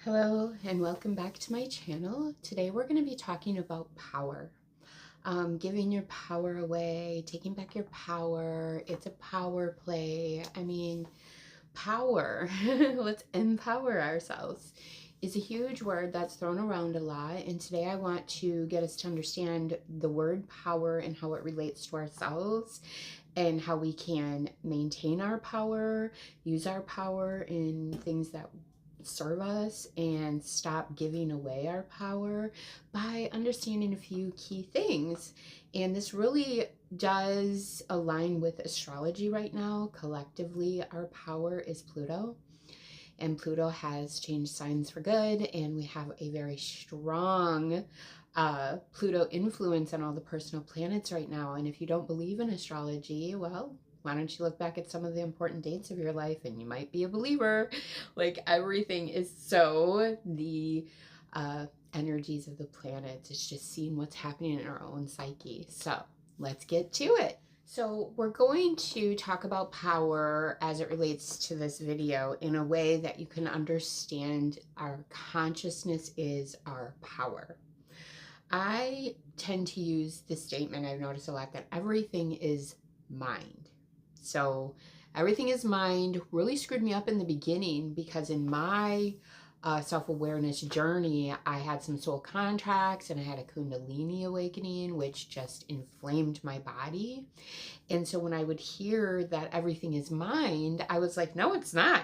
Hello and welcome back to my channel. Today we're going to be talking about power. Giving your power away, taking back your power. It's a power play. Power. Let's empower ourselves is a huge word that's thrown around a lot. And today I want to get us to understand the word power and how it relates to ourselves and how we can maintain our power, use our power in things that serve us, and stop giving away our power by understanding a few key things. And this really does align with astrology right now. Collectively, our power is Pluto, and Pluto has changed signs for good, and we have a very strong Pluto influence on all the personal planets right now. And if you don't believe in astrology, well, why don't you look back at some of the important dates of your life and you might be a believer. Like, everything is so the energies of the planets. It's just seeing what's happening in our own psyche. So let's get to it. So we're going to talk about power as it relates to this video in a way that you can understand our consciousness is our power. I tend to use this statement, I've noticed a lot, that everything is mind. So everything is mind really screwed me up in the beginning, because in my self-awareness journey, I had some soul contracts and I had a Kundalini awakening, which just inflamed my body. And so when I would hear that everything is mind, I was like, no, it's not.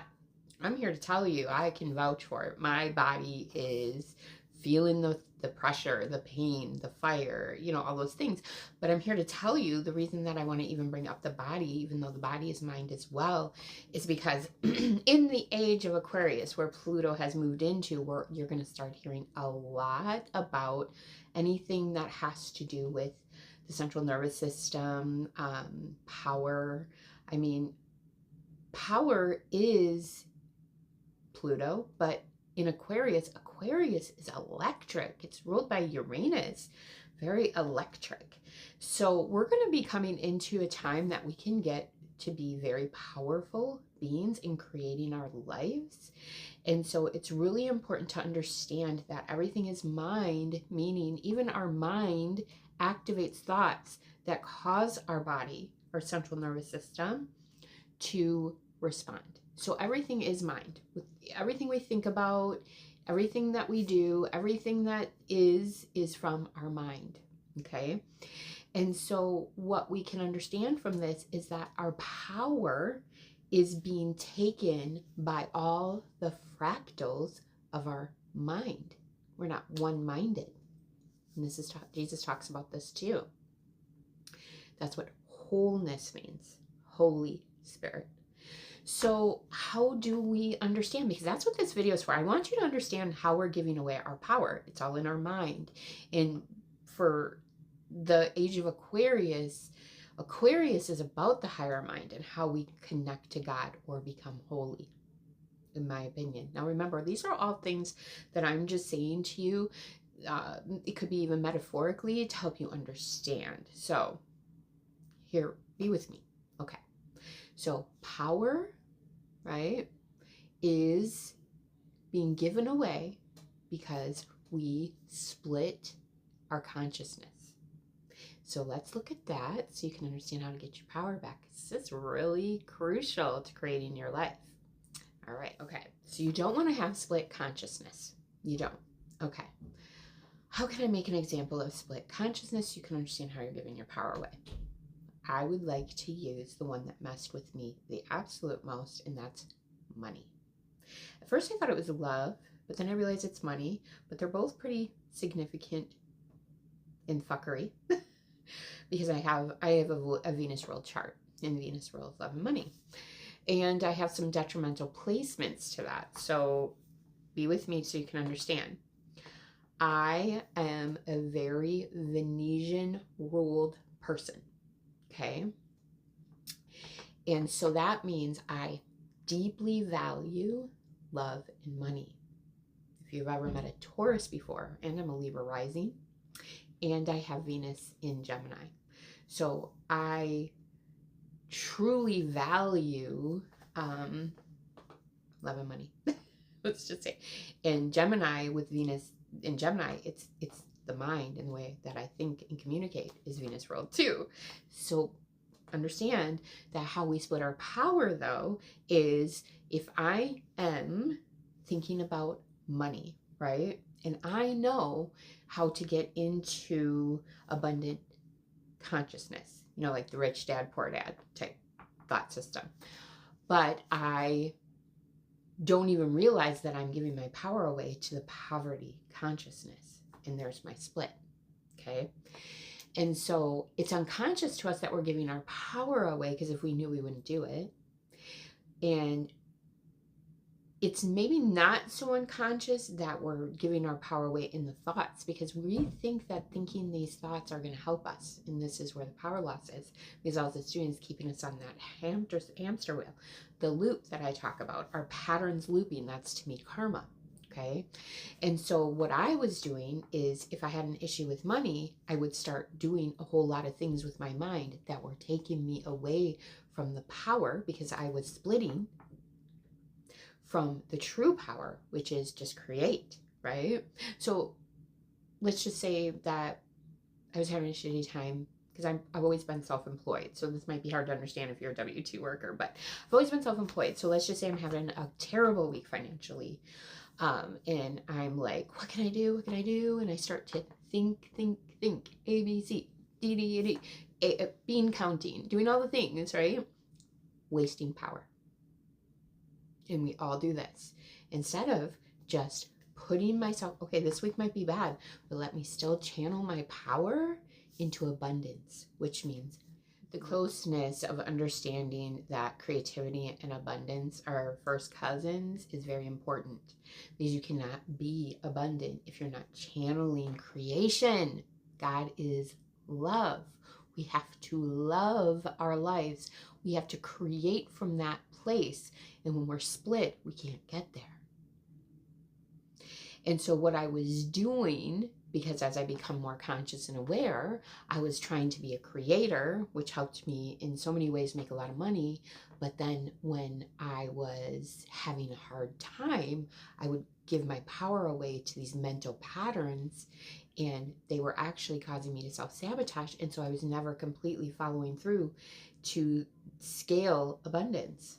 I'm here to tell you, I can vouch for it. My body is feeling the pressure, the pain, the fire, all those things. But I'm here to tell you, the reason that I want to even bring up the body, even though the body is mind as well, is because in the age of Aquarius, where Pluto has moved into, where you're going to start hearing a lot about anything that has to do with the central nervous system, power. Power is Pluto, but in Aquarius is electric. It's ruled by Uranus, very electric. So we're going to be coming into a time that we can get to be very powerful beings in creating our lives. And so it's really important to understand that everything is mind, meaning even our mind activates thoughts that cause our body, our central nervous system, to respond. So everything is mind. Everything we think about, everything that we do, everything that is from our mind. Okay? And so what we can understand from this is that our power is being taken by all the fractals of our mind. We're not one-minded. And this is Jesus talks about this too. That's what wholeness means. Holy Spirit. So how do we understand? Because that's what this video is for. I want you to understand how we're giving away our power. It's all in our mind. And for the age of Aquarius, Aquarius is about the higher mind and how we connect to God or become holy, in my opinion. Now remember, these are all things that I'm just saying to you. It could be even metaphorically to help you understand. So here, be with me. Okay. So power, right, is being given away because we split our consciousness. So let's look at that so you can understand how to get your power back. This is really crucial to creating your life. All right, okay. So you don't want to have split consciousness. You don't. Okay. How can I make an example of split consciousness so you can understand how you're giving your power away? I would like to use the one that messed with me the absolute most, and that's money. At first I thought it was love, but then I realized it's money, but they're both pretty significant in fuckery because I have a Venus ruled chart, and Venus rules love and money. And I have some detrimental placements to that. So be with me so you can understand. I am a very Venusian ruled person. Okay. And so that means I deeply value love and money. If you've ever met a Taurus before, and I'm a Libra rising, and I have Venus in Gemini. So I truly value love and money. let's just say. And Gemini, with Venus in Gemini, it's the mind, and the way that I think and communicate is Venus ruled too. So understand that how we split our power, though, is if I am thinking about money, right? And I know how to get into abundant consciousness, you know, like the rich dad, poor dad type thought system. But I don't even realize that I'm giving my power away to the poverty consciousness. And there's my split. Okay. And so it's unconscious to us that we're giving our power away, because if we knew, we wouldn't do it. And it's maybe not so unconscious that we're giving our power away in the thoughts, because we think that thinking these thoughts are going to help us. And this is where the power loss is, because all it's doing is keeping us on that hamster wheel. The loop that I talk about, our patterns looping, that's to me karma. Okay. And so what I was doing is, if I had an issue with money, I would start doing a whole lot of things with my mind that were taking me away from the power, because I was splitting from the true power, which is just create, right? So let's just say that I was having a shitty time, because I've always been self-employed. So this might be hard to understand if you're a W-2 worker, but I've always been self-employed. So let's just say I'm having a terrible week financially. And I'm like, what can I do? What can I do? And I start to think, A, B, C, D, D, D, bean counting, doing all the things, right? Wasting power. And we all do this. Instead of just putting myself, okay, this week might be bad, but let me still channel my power into abundance, which means the closeness of understanding that creativity and abundance are first cousins is very important, because you cannot be abundant if you're not channeling creation. God is love. We have to love our lives. We have to create from that place. And when we're split, we can't get there. And so what I was doing, because as I become more conscious and aware, I was trying to be a creator, which helped me in so many ways make a lot of money. But then when I was having a hard time, I would give my power away to these mental patterns, and they were actually causing me to self-sabotage. And so I was never completely following through to scale abundance.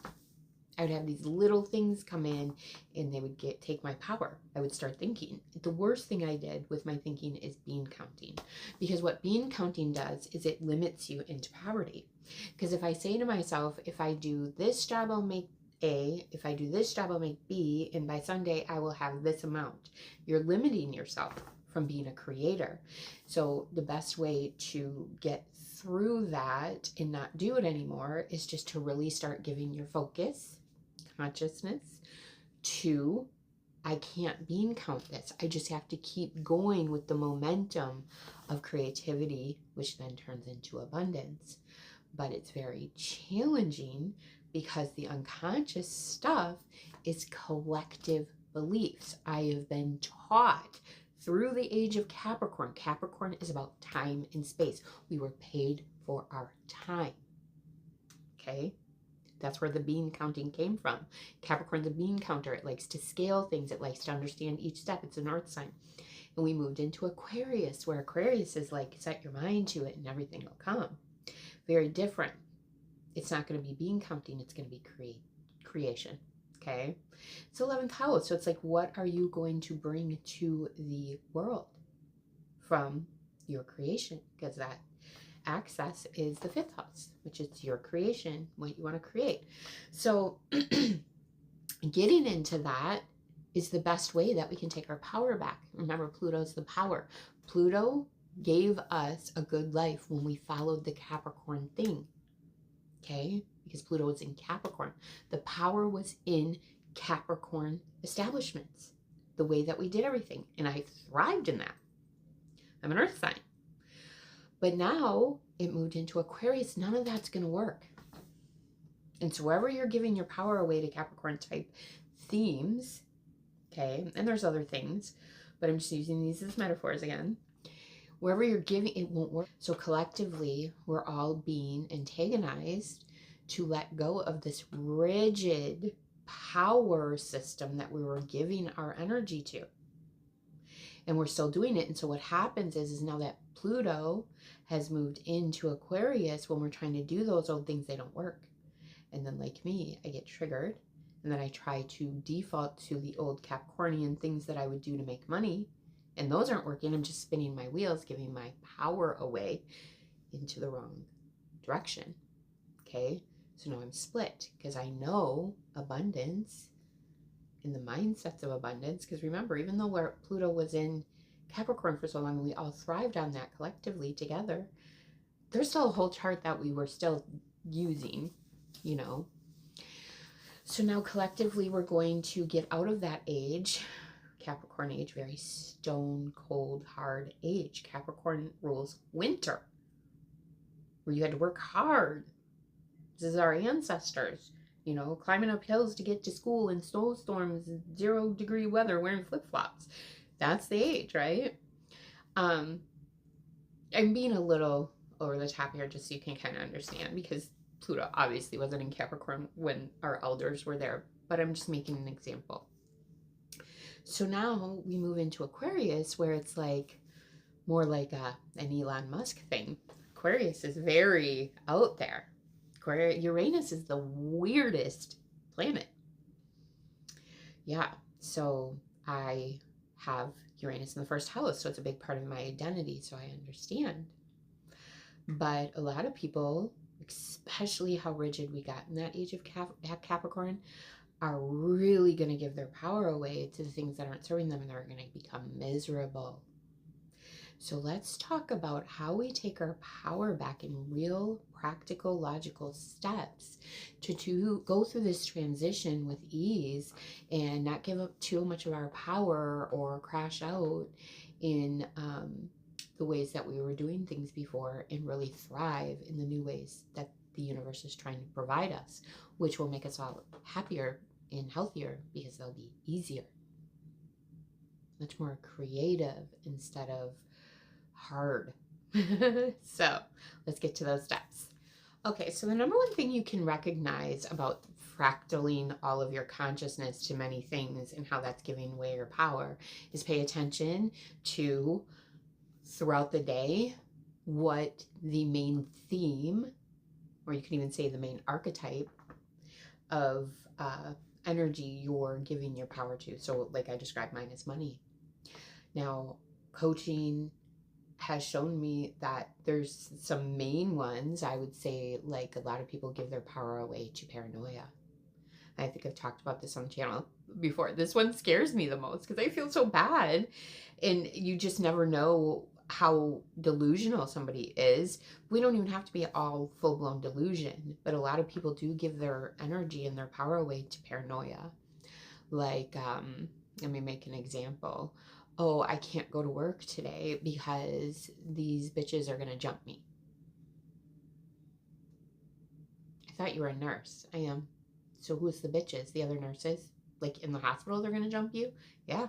I would have these little things come in, and they would take my power. I would start thinking. The worst thing I did with my thinking is bean counting, because what bean counting does is it limits you into poverty. Because if I say to myself, if I do this job, I'll make A, if I do this job, I'll make B, and by Sunday, I will have this amount. You're limiting yourself from being a creator. So the best way to get through that and not do it anymore is just to really start giving your focus, consciousness, to, I can't bean count this. I just have to keep going with the momentum of creativity, which then turns into abundance. But it's very challenging, because the unconscious stuff is collective beliefs. I have been taught through the age of Capricorn. Capricorn is about time and space. We were paid for our time. Okay? That's where the bean counting came from. Capricorn's a bean counter. It likes to scale things. It likes to understand each step. It's a north sign. And we moved into Aquarius, where Aquarius is like, set your mind to it and everything will come. Very different. It's not going to be bean counting. It's going to be creation. Okay? It's 11th house. So it's like, what are you going to bring to the world from your creation? Because that access is the 5th house, which is your creation, what you want to create. So getting into that is the best way that we can take our power back. Remember, Pluto's the power. Pluto gave us a good life when we followed the Capricorn thing. Okay? Because Pluto was in Capricorn. The power was in Capricorn establishments, the way that we did everything. And I thrived in that. I'm an earth sign. But now it moved into Aquarius. None of that's going to work. And so wherever you're giving your power away to Capricorn type themes, okay, and there's other things, but I'm just using these as metaphors again. Wherever you're giving, it won't work. So collectively, we're all being antagonized to let go of this rigid power system that we were giving our energy to. And we're still doing it. And so what happens is now that Pluto has moved into Aquarius, when we're trying to do those old things, they don't work. And then like me, I get triggered. And then I try to default to the old Capricornian things that I would do to make money. And those aren't working. I'm just spinning my wheels, giving my power away into the wrong direction. Okay? So now I'm split because I know abundance in the mindsets of abundance. Because remember, even though Pluto was in Capricorn for so long and we all thrived on that collectively together, there's still a whole chart that we were still using, you know. So now collectively we're going to get out of that age, Capricorn age, very stone cold, hard age. Capricorn rules winter, where you had to work hard. This is our ancestors, you know, climbing up hills to get to school in snowstorms, 0-degree weather, wearing flip-flops. That's the age, right? I'm being a little over the top here just so you can kind of understand, because Pluto obviously wasn't in Capricorn when our elders were there, but I'm just making an example. So now we move into Aquarius, where it's like more like an Elon Musk thing. Aquarius is very out there. Uranus is the weirdest planet. Yeah, so I have Uranus in the first house, so it's a big part of my identity, so I understand. But a lot of people, especially how rigid we got in that age of Capricorn, are really going to give their power away to the things that aren't serving them, and they're going to become miserable. So let's talk about how we take our power back in real, practical, logical steps to go through this transition with ease and not give up too much of our power or crash out in the ways that we were doing things before, and really thrive in the new ways that the universe is trying to provide us, which will make us all happier and healthier because they'll be easier, much more creative instead of hard. So let's get to those steps. Okay, so the number one thing you can recognize about fractaling all of your consciousness to many things and how that's giving away your power is pay attention to, throughout the day, what the main theme, or you can even say the main archetype of energy you're giving your power to. So like I described, mine is money. Now, coaching has shown me that there's some main ones. I would say, like, a lot of people give their power away to paranoia. I think I've talked about this on the channel before. This one scares me the most because I feel so bad, and you just never know how delusional somebody is. We don't even have to be all full-blown delusion, but a lot of people do give their energy and their power away to paranoia. Like, let me make an example. Oh, I can't go to work today because these bitches are going to jump me. I thought you were a nurse. I am. So who's the bitches? The other nurses? Like in the hospital, they're going to jump you? Yeah.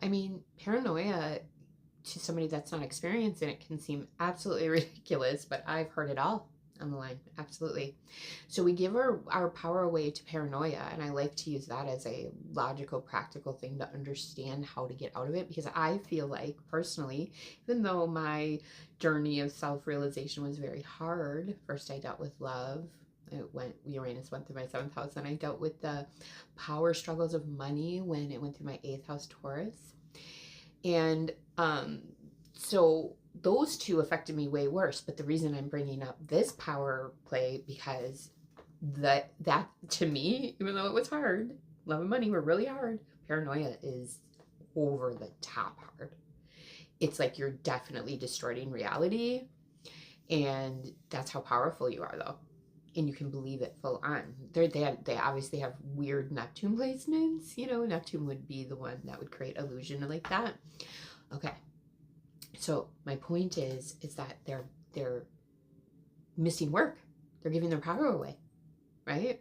I mean, paranoia to somebody that's not experienced in it can seem absolutely ridiculous, but I've heard it all on the line. Absolutely. So we give our power away to paranoia, and I like to use that as a logical, practical thing to understand how to get out of it, because I feel like, personally, even though my journey of self-realization was very hard, first I dealt with love. Uranus went through my 7th house, and I dealt with the power struggles of money when it went through my 8th house Taurus. And so those two affected me way worse. But the reason I'm bringing up this power play, because that to me, even though it was hard, love and money were really hard, paranoia is over the top hard. It's like you're definitely distorting reality, and that's how powerful you are, though. And you can believe it full on. They obviously have weird Neptune placements. You know, Neptune would be the one that would create illusion like that. Okay. So my point is that they're missing work. They're giving their power away, right?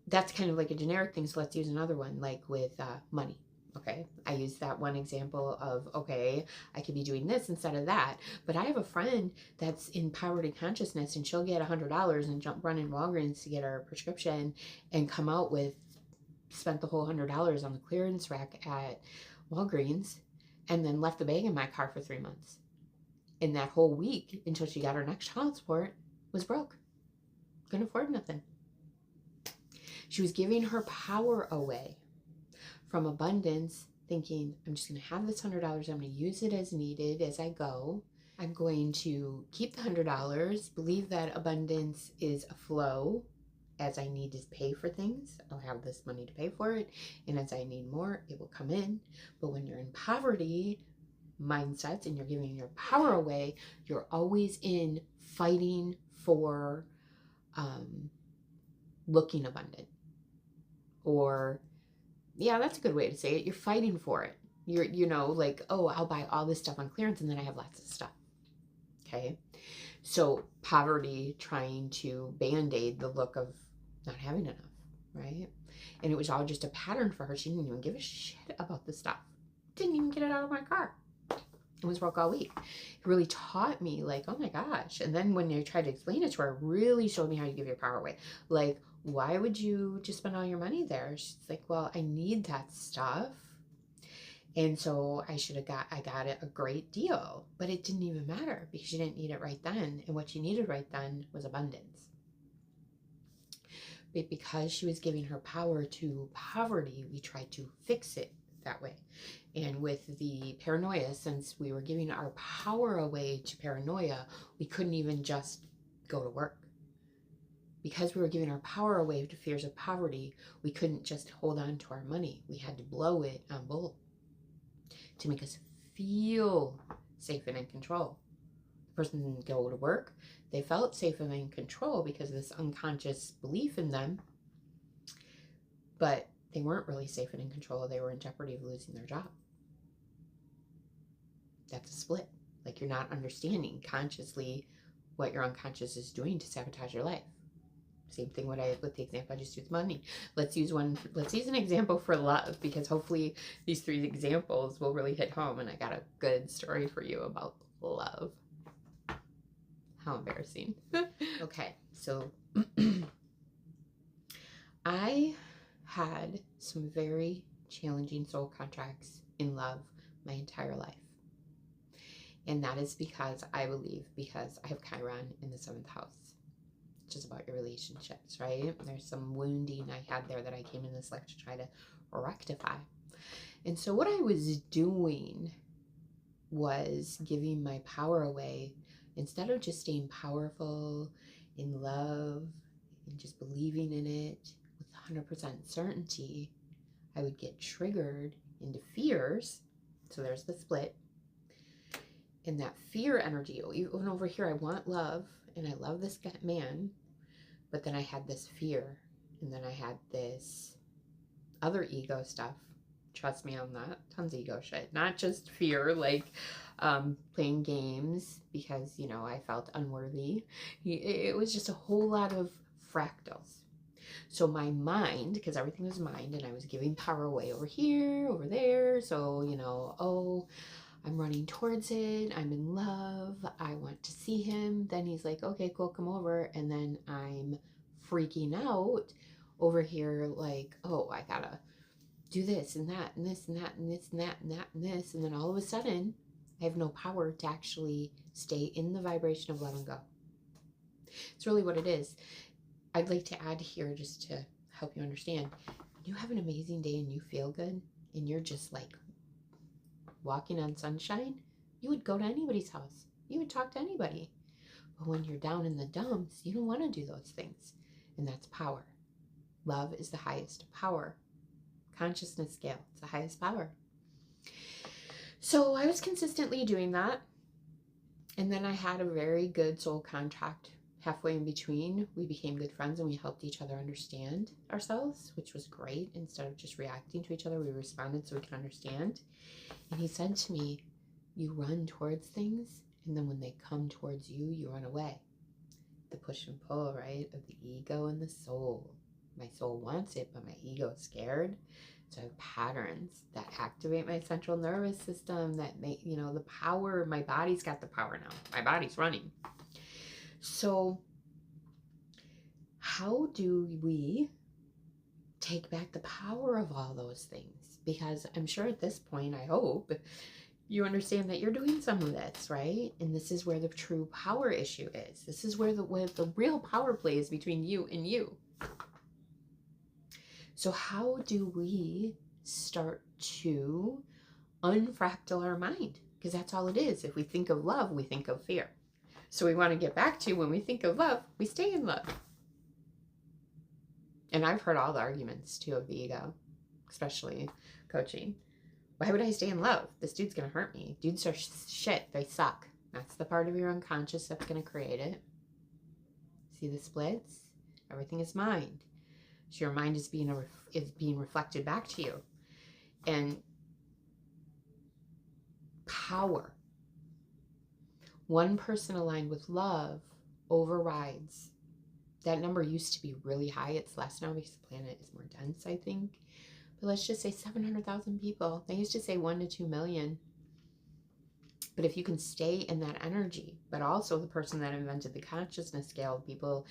That's kind of like a generic thing. So let's use another one, like with money. Okay, I use that one example of, okay, I could be doing this instead of that. But I have a friend that's in poverty consciousness, and she'll get $100 and run in Walgreens to get her prescription and come out with, spent the whole $100 on the clearance rack at Walgreens, and then left the bag in my car for 3 months. And that whole week, until she got her next child support, was broke. Couldn't afford nothing. She was giving her power away from abundance, thinking, I'm just going to have this $100. I'm going to use it as needed as I go. I'm going to keep the $100, believe that abundance is a flow. As I need to pay for things, I'll have this money to pay for it. And as I need more, it will come in. But when you're in poverty mindsets and you're giving your power away, you're always in fighting for looking abundant. Or, yeah, that's a good way to say it. You're fighting for it. You're, like, oh, I'll buy all this stuff on clearance and then I have lots of stuff. Okay. So poverty trying to band-aid the look of not having enough, right? And it was all just a pattern for her. She didn't even give a shit about the stuff. Didn't even get it out of my car. It was broke all week. It really taught me, like, oh my gosh. And then when I tried to explain it to her, it really showed me how you give your power away. Like, why would you just spend all your money there? She's like, well, I need that stuff. And so I got it a great deal, but it didn't even matter because she didn't need it right then. And what she needed right then was abundance. But because she was giving her power to poverty, we tried to fix it that way. And with the paranoia, since we were giving our power away to paranoia, we couldn't even just go to work. Because we were giving our power away to fears of poverty, we couldn't just hold on to our money. We had to blow it on bull to make us feel safe and in control. The person didn't go to work. They felt safe and in control because of this unconscious belief in them. But they weren't really safe and in control. They were in jeopardy of losing their job. That's a split. Like, you're not understanding consciously what your unconscious is doing to sabotage your life. Same thing with the example I just used with money. Let's use an example for love, because hopefully these 3 examples will really hit home. And I got a good story for you about love. How embarrassing. Okay, so I had some very challenging soul contracts in love my entire life. And that is because I have Chiron in the 7th house. It's just about your relationships, right? There's some wounding I had there that I came in this life to try to rectify. And so what I was doing was giving my power away. Instead of just staying powerful in love and just believing in it with 100% certainty, I would get triggered into fears. So there's the split. And that fear energy, even over here, I want love and I love this man, but then I had this fear, and then I had this other ego stuff. Trust me on that. Tons of ego shit. Not just fear, like playing games because, I felt unworthy. It was just a whole lot of fractals. So my mind, because everything was mind, and I was giving power away over here, over there. So, oh, I'm running towards it. I'm in love. I want to see him. Then he's like, okay, cool, come over. And then I'm freaking out over here like, oh, I gotta do this and that and this and that and this and that and that and this. And then all of a sudden, I have no power to actually stay in the vibration of love and go. It's really what it is. I'd like to add here, just to help you understand, when you have an amazing day and you feel good and you're just like walking on sunshine, you would go to anybody's house. You would talk to anybody. But when you're down in the dumps, you don't want to do those things. And that's power. Love is the highest power. Consciousness scale, it's the highest power. So I was consistently doing that. And then I had a very good soul contract halfway in between. We became good friends and we helped each other understand ourselves, which was great. Instead of just reacting to each other, we responded so we can understand. And he said to me, you run towards things, and then when they come towards you, you run away. The push and pull, right, of the ego and the soul. My soul wants it, but my ego is scared. So I have patterns that activate my central nervous system, that make, the power. My body's got the power now. My body's running. So how do we take back the power of all those things? Because I'm sure at this point, I hope you understand that you're doing some of this, right? And this is where the true power issue is. This is where the real power play is between you and you. So how do we start to unfractal our mind? Because that's all it is. If we think of love, we think of fear. So we want to get back to, when we think of love, we stay in love. And I've heard all the arguments too of the ego, especially coaching. Why would I stay in love? This dude's going to hurt me. Dudes are shit. They suck. That's the part of your unconscious that's going to create it. See the splits? Everything is mind. So your mind is being reflected back to you. And power. One person aligned with love overrides. That number used to be really high. It's less now because the planet is more dense, I think. But let's just say 700,000 people. They used to say 1 to 2 million. But if you can stay in that energy, but also the person that invented the consciousness scale, people,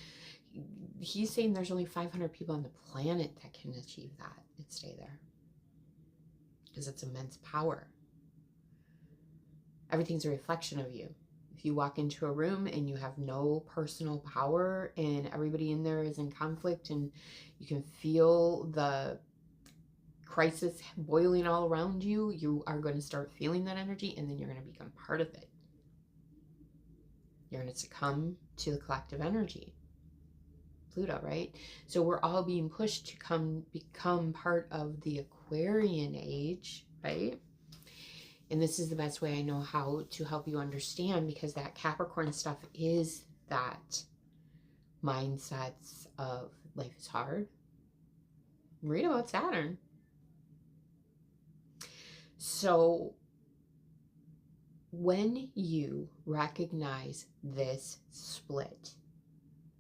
he's saying there's only 500 people on the planet that can achieve that and stay there. Because it's immense power. Everything's a reflection of you. If you walk into a room and you have no personal power and everybody in there is in conflict and you can feel the crisis boiling all around you, you are going to start feeling that energy, and then you're going to become part of it. You're going to succumb to the collective energy. Pluto, right? So we're all being pushed to become part of the Aquarian age, right? And this is the best way I know how to help you understand, because that Capricorn stuff is that mindsets of life is hard. Read about Saturn. So when you recognize this split,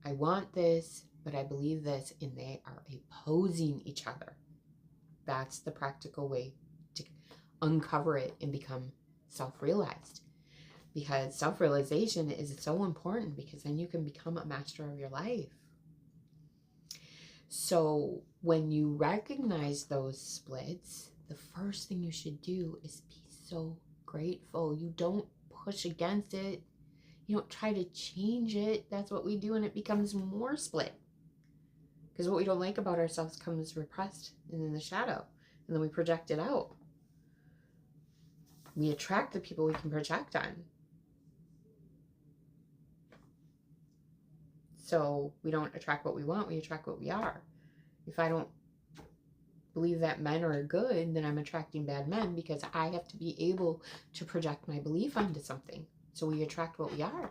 I want this, but I believe this, and they are opposing each other. That's the practical way to uncover it and become self-realized. Because self-realization is so important, because then you can become a master of your life. So when you recognize those splits, the first thing you should do is be so grateful. You don't push against it. You don't try to change it. That's what we do, and it becomes more split. Because what we don't like about ourselves comes repressed and in the shadow, and then we project it out. We attract the people we can project on. So we don't attract what we want, we attract what we are. If I don't believe that men are good, then I'm attracting bad men, because I have to be able to project my belief onto something. So we attract what we are.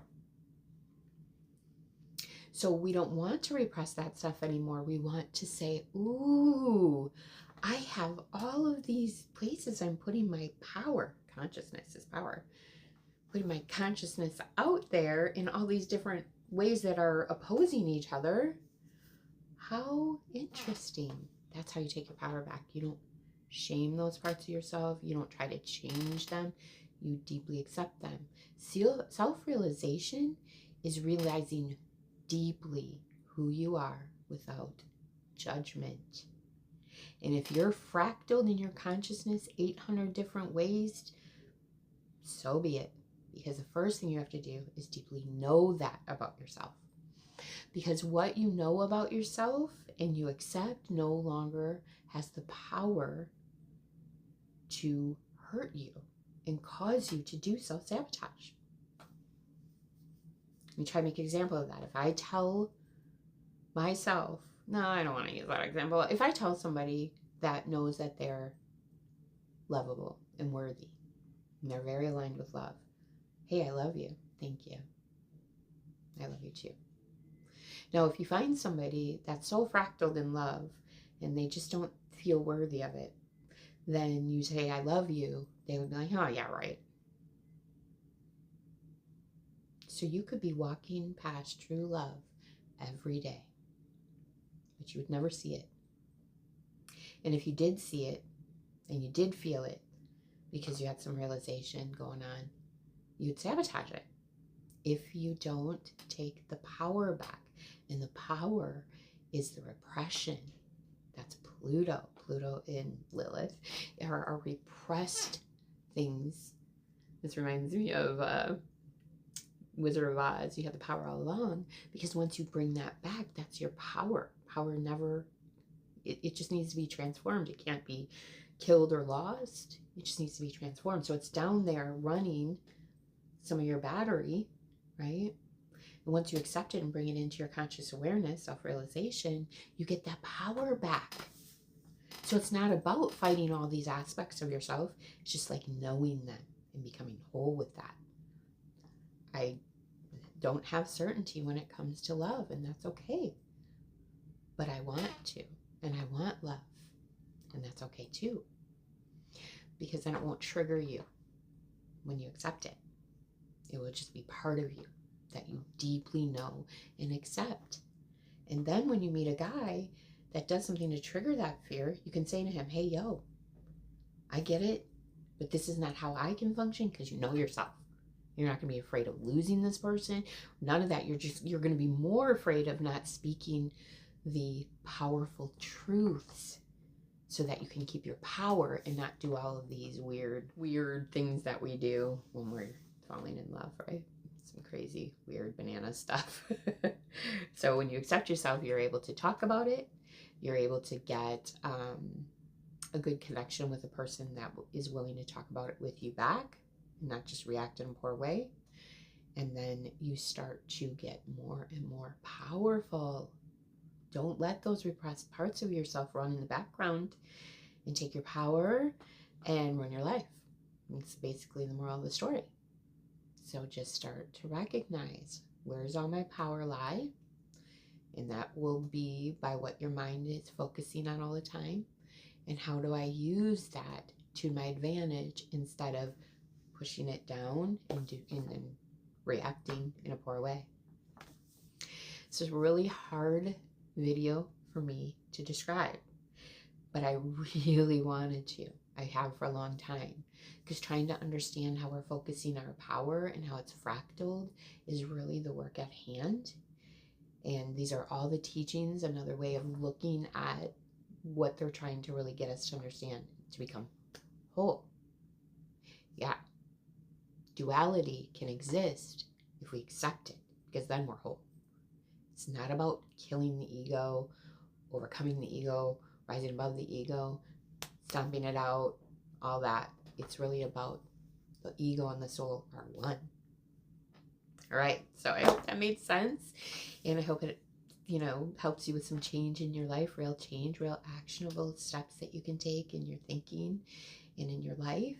So we don't want to repress that stuff anymore. We want to say, ooh, I have all of these places I'm putting my power. Consciousness is power. Putting my consciousness out there in all these different ways that are opposing each other. How interesting. That's how you take your power back. You don't shame those parts of yourself. You don't try to change them. You deeply accept them. Self-realization is realizing deeply who you are without judgment. And if you're fractaled in your consciousness 800 different ways, so be it. Because the first thing you have to do is deeply know that about yourself. Because what you know about yourself and you accept no longer has the power to hurt you and cause you to do self-sabotage. Let me try to make an example of that. If I tell myself, no, I don't want to use that example. If I tell somebody that knows that they're lovable and worthy, and they're very aligned with love, hey, I love you. Thank you. I love you too. Now, if you find somebody that's so fractaled in love and they just don't feel worthy of it, then you say, I love you. They would be like, oh, yeah, right. So you could be walking past true love every day, but you would never see it. And if you did see it and you did feel it because you had some realization going on, you'd sabotage it if you don't take the power back. And the power is the repression. That's Pluto. Pluto and Lilith are repressed things. This reminds me of Wizard of Oz. You have the power all along, because once you bring that back, that's your power. Power never, it just needs to be transformed. It can't be killed or lost. It just needs to be transformed. So it's down there running some of your battery, right? And once you accept it and bring it into your conscious awareness, self-realization, you get that power back. So it's not about fighting all these aspects of yourself. It's just like knowing them and becoming whole with that. I don't have certainty when it comes to love, and that's okay. But I want to, and I want love, and that's okay too. Because then it won't trigger you when you accept it. It will just be part of you that you deeply know and accept. And then when you meet a guy that does something to trigger that fear, you can say to him, hey, yo, I get it, but this is not how I can function, because you know yourself. You're not going to be afraid of losing this person. None of that. You're going to be more afraid of not speaking the powerful truths so that you can keep your power and not do all of these weird things that we do when we're falling in love, right? Some crazy, weird banana stuff. So when you accept yourself, you're able to talk about it. You're able to get a good connection with a person that is willing to talk about it with you back, and not just react in a poor way. And then you start to get more and more powerful. Don't let those repressed parts of yourself run in the background and take your power and run your life. It's basically the moral of the story. So just start to recognize, where's all my power lie? And that will be by what your mind is focusing on all the time. And how do I use that to my advantage instead of pushing it down and reacting in a poor way? It's a really hard video for me to describe, but I really wanted to. I have for a long time, because trying to understand how we're focusing our power and how it's fractaled is really the work at hand. And these are all the teachings, another way of looking at what they're trying to really get us to understand, to become whole. Yeah, duality can exist if we accept it, because then we're whole. It's not about killing the ego, overcoming the ego, rising above the ego, stomping it out, all that. It's really about the ego and the soul are one. All right, so I hope that made sense, and I hope it, helps you with some change in your life, real change, real actionable steps that you can take in your thinking and in your life.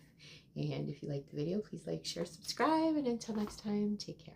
And if you liked the video, please like, share, subscribe, and until next time, take care.